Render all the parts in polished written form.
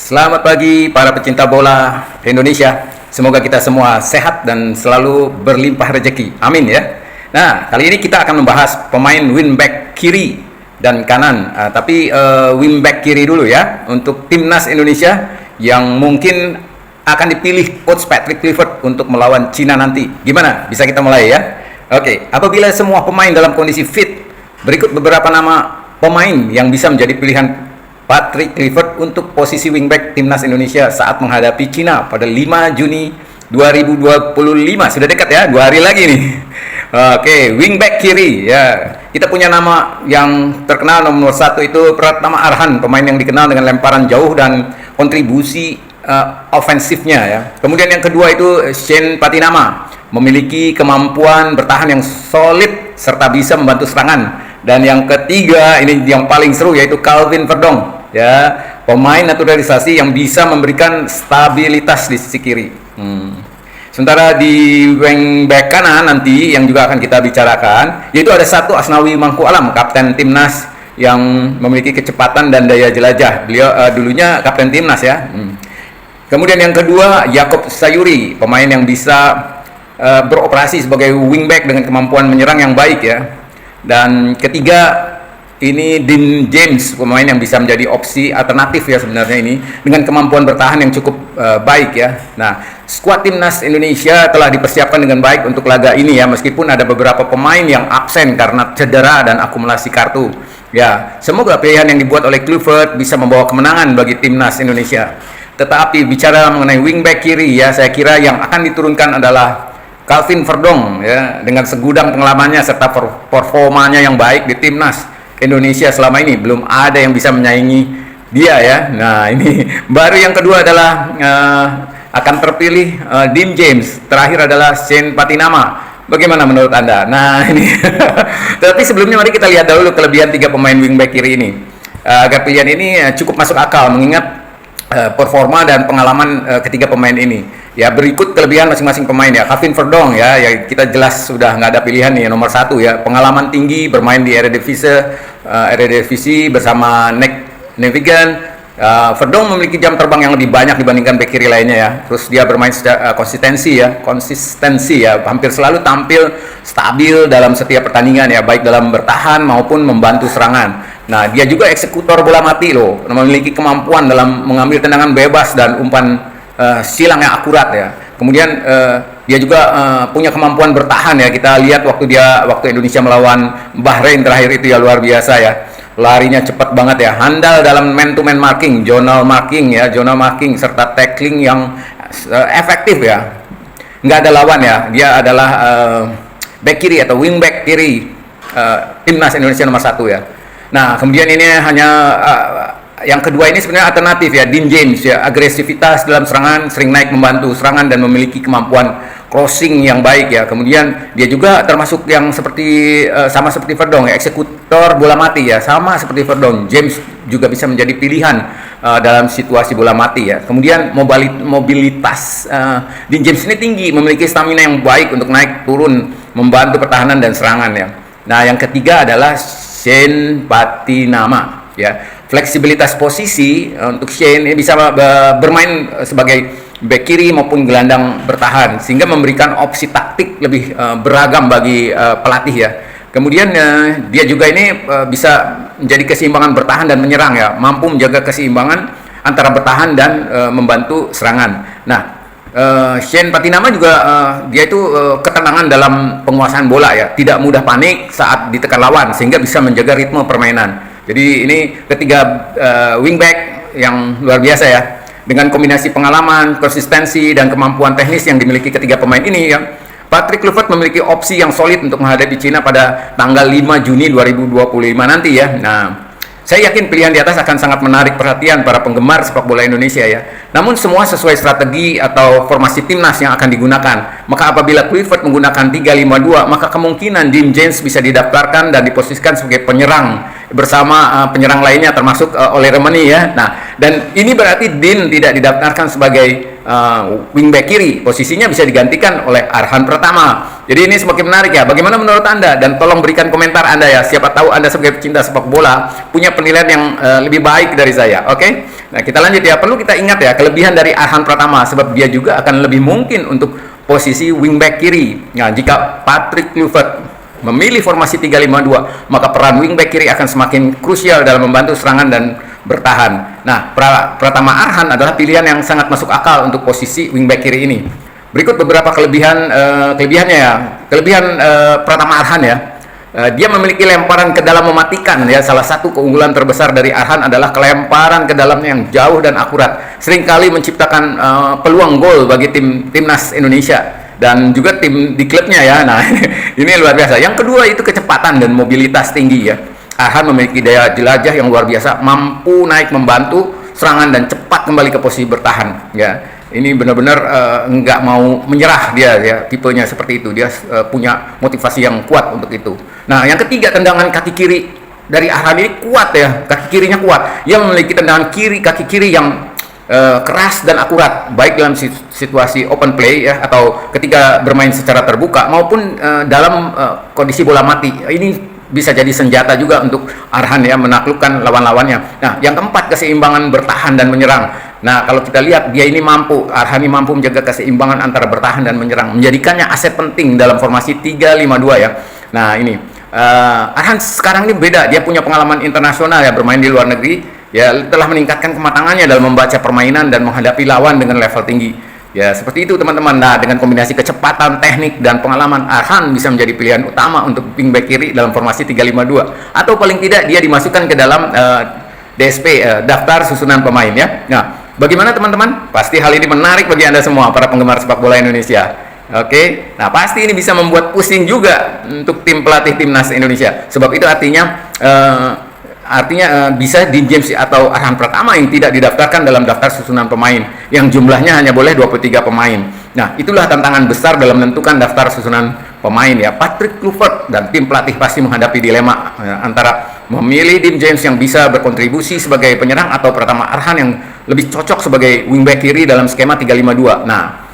Selamat pagi para pecinta bola Indonesia. Semoga kita semua sehat dan selalu berlimpah rezeki. Amin ya. Nah, kali ini kita akan membahas pemain wingback kiri dan kanan. Tapi wingback kiri dulu ya untuk timnas Indonesia yang mungkin akan dipilih coach Patrick Kluivert untuk melawan Cina nanti. Gimana? Bisa kita mulai ya? Oke, apabila semua pemain dalam kondisi fit, berikut beberapa nama pemain yang bisa menjadi pilihan Patrick Kluivert untuk posisi wingback timnas Indonesia saat menghadapi Cina pada 5 Juni 2025. Sudah dekat ya, 2 hari lagi nih. Oke, wingback kiri ya. Kita punya nama yang terkenal nomor 1 itu Pratama Arhan, pemain yang dikenal dengan lemparan jauh dan kontribusi ofensifnya ya. Kemudian yang kedua itu Shane Patinama, memiliki kemampuan bertahan yang solid serta bisa membantu serangan. Dan yang ketiga, ini yang paling seru, yaitu Calvin Verdong ya, pemain naturalisasi yang bisa memberikan stabilitas di sisi kiri. Sementara di wingback kanan nanti yang juga akan kita bicarakan, yaitu ada satu Asnawi Mangku Alam, kapten timnas yang memiliki kecepatan dan daya jelajah. Beliau dulunya kapten timnas ya. Kemudian yang kedua Yakob Sayuri, pemain yang bisa beroperasi sebagai wingback dengan kemampuan menyerang yang baik ya. Dan ketiga ini Dean James, pemain yang bisa menjadi opsi alternatif ya sebenarnya ini dengan kemampuan bertahan yang cukup baik ya. Nah, skuad timnas Indonesia telah dipersiapkan dengan baik untuk laga ini ya, meskipun ada beberapa pemain yang absen karena cedera dan akumulasi kartu. Ya, semoga pilihan yang dibuat oleh Kluivert bisa membawa kemenangan bagi timnas Indonesia. Tetapi bicara mengenai wingback kiri ya, saya kira yang akan diturunkan adalah Calvin Verdong ya, dengan segudang pengalamannya serta performanya yang baik di timnas Indonesia selama ini, belum ada yang bisa menyaingi dia ya. Nah, ini baru yang kedua adalah akan terpilih Dean James, terakhir adalah Shane Patinama. Bagaimana menurut Anda? Nah, ini tapi sebelumnya mari kita lihat dahulu kelebihan 3 pemain wingback kiri ini. Agar pilihan ini cukup masuk akal mengingat performa dan pengalaman ketiga pemain ini. Ya, berikut kelebihan masing-masing pemain ya. Calvin Verdong ya, kita jelas sudah nggak ada pilihan nih, nomor 1 ya. Pengalaman tinggi bermain di Eredivisie bersama Nijmegen. Verdong memiliki jam terbang yang lebih banyak dibandingkan bek kiri lainnya ya. Terus dia bermain secara konsistensi ya, hampir selalu tampil stabil dalam setiap pertandingan ya, baik dalam bertahan maupun membantu serangan. Nah, dia juga eksekutor bola mati loh, memiliki kemampuan dalam mengambil tendangan bebas dan umpan silang yang akurat ya. Kemudian dia juga punya kemampuan bertahan ya. Kita lihat waktu Indonesia melawan Bahrain terakhir itu ya, luar biasa ya. Larinya cepat banget ya, handal dalam man to man marking, zonal marking serta tackling yang efektif ya. Nggak ada lawan ya. Dia adalah back kiri atau wingback kiri timnas Indonesia nomor 1 ya. Nah, kemudian ini hanya yang kedua ini sebenarnya alternatif ya, Dean James ya, agresivitas dalam serangan, sering naik membantu serangan dan memiliki kemampuan crossing yang baik ya. Kemudian dia juga termasuk yang sama seperti Verdong ya, eksekutor bola mati ya, sama seperti Verdong. James juga bisa menjadi pilihan dalam situasi bola mati ya. Kemudian mobilitas Dean James ini tinggi, memiliki stamina yang baik untuk naik turun, membantu pertahanan dan serangan ya. Nah, yang ketiga adalah Shane Patinama ya. Fleksibilitas posisi untuk Shane ini bisa bermain sebagai bek kiri maupun gelandang bertahan, sehingga memberikan opsi taktik lebih beragam bagi pelatih ya. Kemudian dia juga ini bisa menjadi keseimbangan bertahan dan menyerang ya, mampu menjaga keseimbangan antara bertahan dan membantu serangan. Nah, Shane Patinama juga dia itu ketenangan dalam penguasaan bola ya, tidak mudah panik saat ditekan lawan, sehingga bisa menjaga ritme permainan. Jadi ini ketiga wingback yang luar biasa ya, dengan kombinasi pengalaman, konsistensi dan kemampuan teknis yang dimiliki ketiga pemain ini ya. Patrick Kluivert memiliki opsi yang solid untuk menghadapi Cina pada tanggal 5 Juni 2025 nanti ya. Nah, saya yakin pilihan di atas akan sangat menarik perhatian para penggemar sepak bola Indonesia ya. Namun semua sesuai strategi atau formasi timnas yang akan digunakan. Maka apabila Kluivert menggunakan 3-5-2, maka kemungkinan Dean James bisa didaftarkan dan diposisikan sebagai penyerang bersama penyerang lainnya termasuk Ole Remeni ya. Nah, dan ini berarti Dean tidak didaftarkan sebagai wingback kiri, posisinya bisa digantikan oleh Arhan Pratama. Jadi ini semakin menarik ya. Bagaimana menurut Anda? Dan tolong berikan komentar Anda ya. Siapa tahu Anda sebagai pecinta sepak bola punya penilaian yang lebih baik dari saya. Oke? Nah, kita lanjut ya. Perlu kita ingat ya, kelebihan dari Arhan Pratama, sebab dia juga akan lebih mungkin untuk posisi wingback kiri. Nah, jika Patrick Kluivert memilih formasi 3-5-2, maka peran wingback kiri akan semakin krusial dalam membantu serangan dan bertahan. Nah, Pratama Arhan adalah pilihan yang sangat masuk akal untuk posisi wingback kiri ini. Berikut beberapa kelebihannya ya. Kelebihan Pratama Arhan ya. Dia memiliki lemparan ke dalam mematikan ya. Salah satu keunggulan terbesar dari Arhan adalah kelemparan ke dalam yang jauh dan akurat. Seringkali menciptakan peluang gol bagi timnas Indonesia dan juga tim di klubnya ya. Nah, ini luar biasa. Yang kedua itu kecepatan dan mobilitas tinggi ya. Arhan memiliki daya jelajah yang luar biasa, mampu naik membantu serangan dan cepat kembali ke posisi bertahan ya. Ini benar-benar nggak mau menyerah dia ya, tipenya seperti itu. Dia punya motivasi yang kuat untuk itu. Nah, yang ketiga, tendangan kaki kiri dari Arhan ini kuat ya, kaki kirinya kuat. Ia memiliki tendangan kaki kiri yang keras dan akurat, baik dalam situasi open play ya, atau ketika bermain secara terbuka maupun dalam kondisi bola mati. Ini bisa jadi senjata juga untuk Arhan ya, menaklukkan lawan-lawannya. Nah, yang keempat, keseimbangan bertahan dan menyerang. Nah, kalau kita lihat dia ini Arhan ini mampu menjaga keseimbangan antara bertahan dan menyerang, menjadikannya aset penting dalam formasi 3-5-2 ya. Nah, ini Arhan sekarang ini beda, dia punya pengalaman internasional ya, bermain di luar negeri ya, telah meningkatkan kematangannya dalam membaca permainan dan menghadapi lawan dengan level tinggi. Ya, seperti itu teman-teman. Nah, dengan kombinasi kecepatan, teknik, dan pengalaman, Arhan bisa menjadi pilihan utama untuk wingback kiri dalam formasi 3-5-2. Atau paling tidak dia dimasukkan ke dalam DSP, daftar susunan pemain ya. Nah, bagaimana teman-teman? Pasti hal ini menarik bagi Anda semua, para penggemar sepak bola Indonesia. Oke, nah pasti ini bisa membuat pusing juga untuk tim pelatih timnas Indonesia. Sebab itu artinya bisa Dean James atau Arhan Pratama yang tidak didaftarkan dalam daftar susunan pemain yang jumlahnya hanya boleh 23 pemain. Nah, itulah tantangan besar dalam menentukan daftar susunan pemain ya. Patrick Kluivert dan tim pelatih pasti menghadapi dilema antara memilih Dean James yang bisa berkontribusi sebagai penyerang atau Pratama Arhan yang lebih cocok sebagai wingback kiri dalam skema 3-5-2. Nah,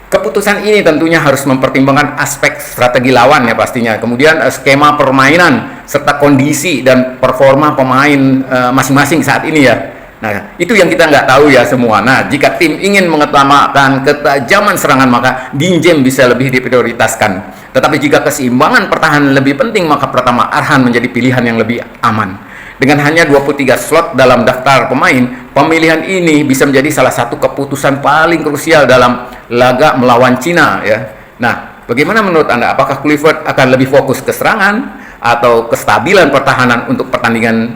keputusan ini tentunya harus mempertimbangkan aspek strategi lawan ya pastinya. Kemudian skema permainan serta kondisi dan performa pemain masing-masing saat ini ya. Nah, itu yang kita nggak tahu ya semua. Nah, jika tim ingin mengutamakan ketajaman serangan, maka Dean James bisa lebih diprioritaskan. Tetapi jika keseimbangan pertahanan lebih penting, maka Pratama Arhan menjadi pilihan yang lebih aman. Dengan hanya 23 slot dalam daftar pemain, pemilihan ini bisa menjadi salah satu keputusan paling krusial dalam laga melawan Cina ya. Nah, bagaimana menurut Anda? Apakah Kluivert akan lebih fokus ke serangan atau kestabilan pertahanan untuk pertandingan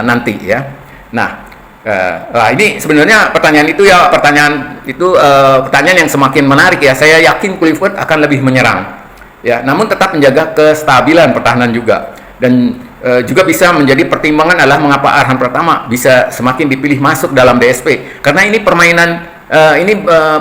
nanti ya? Nah, ini sebenarnya pertanyaan yang semakin menarik ya. Saya yakin Kluivert akan lebih menyerang ya, namun tetap menjaga kestabilan pertahanan juga. Dan juga bisa menjadi pertimbangan adalah mengapa Arhan Pratama bisa semakin dipilih masuk dalam DSP, karena ini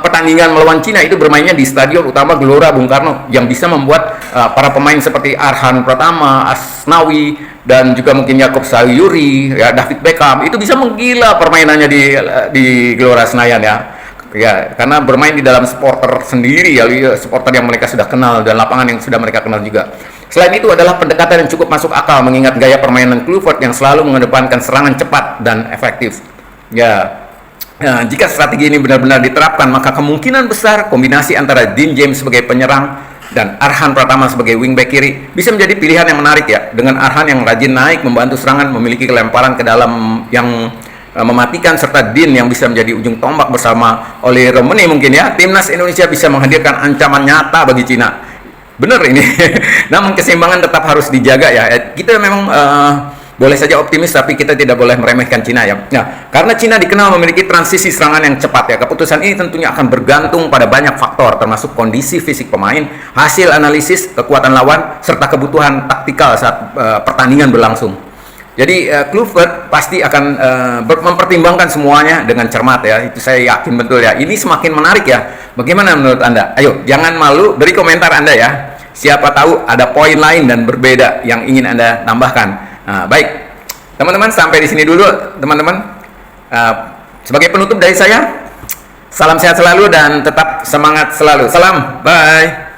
pertandingan melawan Cina itu bermainnya di Stadion Utama Gelora Bung Karno yang bisa membuat para pemain seperti Arhan Pratama, Asnawi, dan juga mungkin Yaakob Sayuri ya, David Beckham itu bisa menggila permainannya di Gelora Senayan ya, karena bermain di dalam supporter sendiri ya, supporter yang mereka sudah kenal dan lapangan yang sudah mereka kenal juga. Selain itu adalah pendekatan yang cukup masuk akal mengingat gaya permainan Kluivert yang selalu mengedepankan serangan cepat dan efektif. Ya, jika strategi ini benar-benar diterapkan, maka kemungkinan besar kombinasi antara Dean James sebagai penyerang dan Arhan Pratama sebagai wingback kiri bisa menjadi pilihan yang menarik ya. Dengan Arhan yang rajin naik membantu serangan, memiliki kelemparan ke dalam yang mematikan, serta Dean yang bisa menjadi ujung tombak bersama Oli Romani mungkin ya, timnas Indonesia bisa menghadirkan ancaman nyata bagi Cina. Benar ini. Namun keseimbangan tetap harus dijaga ya. Kita memang boleh saja optimis, tapi kita tidak boleh meremehkan Cina ya. Nah, karena Cina dikenal memiliki transisi serangan yang cepat ya. Keputusan ini tentunya akan bergantung pada banyak faktor, termasuk kondisi fisik pemain, hasil analisis kekuatan lawan, serta kebutuhan taktikal saat pertandingan berlangsung. Jadi Kluivert pasti akan mempertimbangkan semuanya dengan cermat ya. Itu saya yakin betul ya. Ini semakin menarik ya. Bagaimana menurut Anda? Ayo, jangan malu, beri komentar Anda ya. Siapa tahu ada poin lain dan berbeda yang ingin Anda tambahkan. Nah, baik, teman-teman, sampai di sini dulu teman-teman. Sebagai penutup dari saya, salam sehat selalu dan tetap semangat selalu. Salam, bye.